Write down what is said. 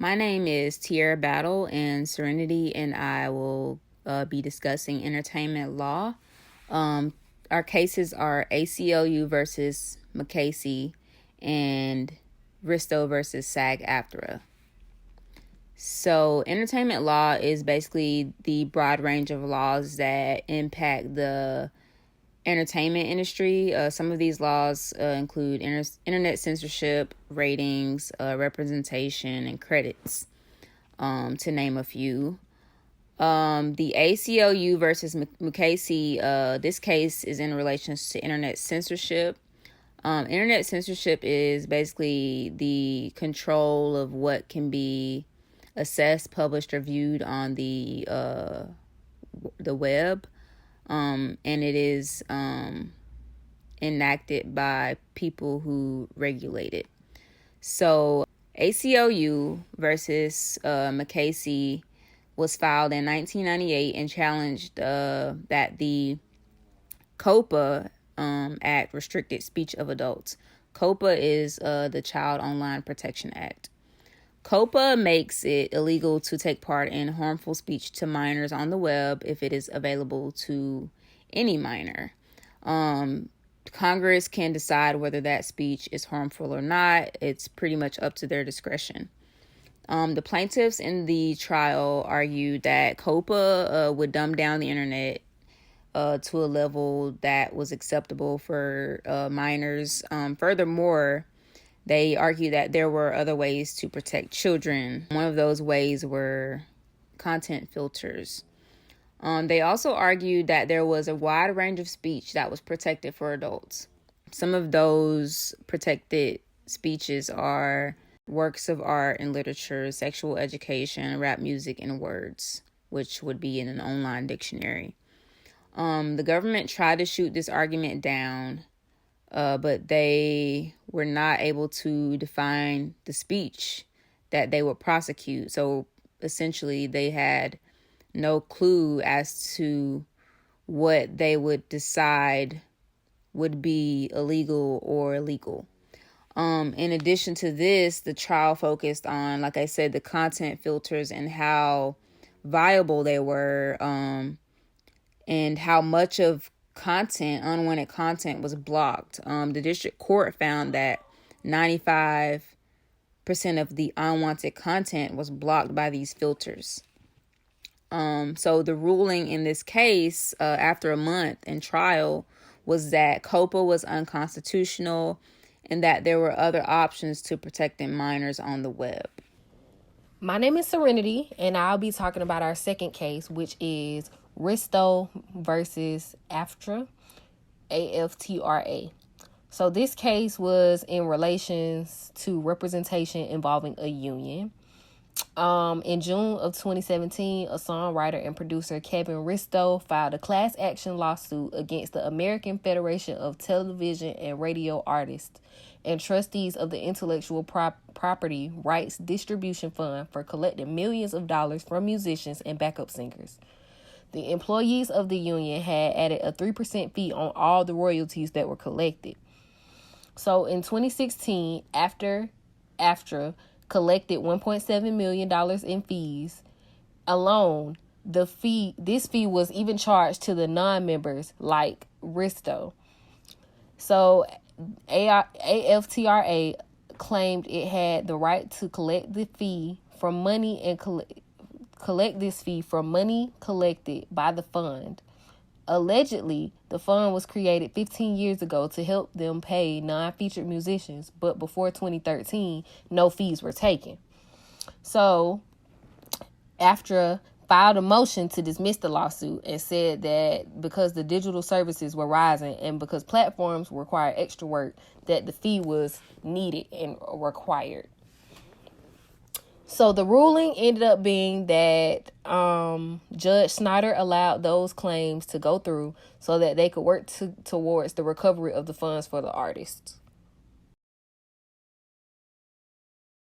My name is Tiara Battle, and Serenity and I will be discussing entertainment law. Our cases are ACLU versus McCasey and Risto versus SAG-AFTRA. So, entertainment law is basically the broad range of laws that impact the entertainment industry. Some of these laws include internet censorship, ratings, representation, and credits, to name a few. The ACLU versus McCasey, this case is in relation to internet censorship. Internet censorship is basically the control of what can be assessed, published, or viewed on the web. And it is enacted by people who regulate it. So ACLU versus McCasey was filed in 1998 and challenged that the COPA Act restricted speech of adults. COPA is the Child Online Protection Act. COPA makes it illegal to take part in harmful speech to minors on the web if it is available to any minor. Congress can decide whether that speech is harmful or not. It's pretty much up to their discretion. The plaintiffs in the trial argued that COPA would dumb down the internet to a level that was acceptable for minors. Furthermore, they argue that there were other ways to protect children. One of those ways were content filters. They also argued that there was a wide range of speech that was protected for adults. Some of those protected speeches are works of art and literature, sexual education, rap music, and words, which would be in an online dictionary. The government tried to shoot this argument down, but they were not able to define the speech that they would prosecute. So essentially, they had no clue as to what they would decide would be illegal or illegal. In addition to this, the trial focused on, like I said, the content filters and how viable they were, and how much of unwanted content was blocked. The district court found that 95% of the unwanted content was blocked by these filters. So the ruling in this case, after a month in trial, was that COPA was unconstitutional and that there were other options to protecting minors on the web. My name is Serenity, and I'll be talking about our second case, which is Risto versus AFTRA, AFTRA. So this case was in relations to representation involving a union. In June of 2017, a songwriter and producer, Kevin Risto, filed a class action lawsuit against the American Federation of Television and Radio Artists and trustees of the Intellectual Property Rights Distribution Fund for collecting millions of dollars from musicians and backup singers. The employees of the union had added a 3% fee on all the royalties that were collected. So in 2016, after AFTRA collected $1.7 million in fees alone, this fee was even charged to the non-members like Risto. So AFTRA claimed it had the right to collect the fee from money and collect this fee from money collected by the fund. Allegedly, the fund was created 15 years ago to help them pay non-featured musicians, but before 2013, no fees were taken. So, AFTRA filed a motion to dismiss the lawsuit and said that because the digital services were rising and because platforms require extra work, that the fee was needed and required. So the ruling ended up being that Judge Snyder allowed those claims to go through so that they could work towards the recovery of the funds for the artists.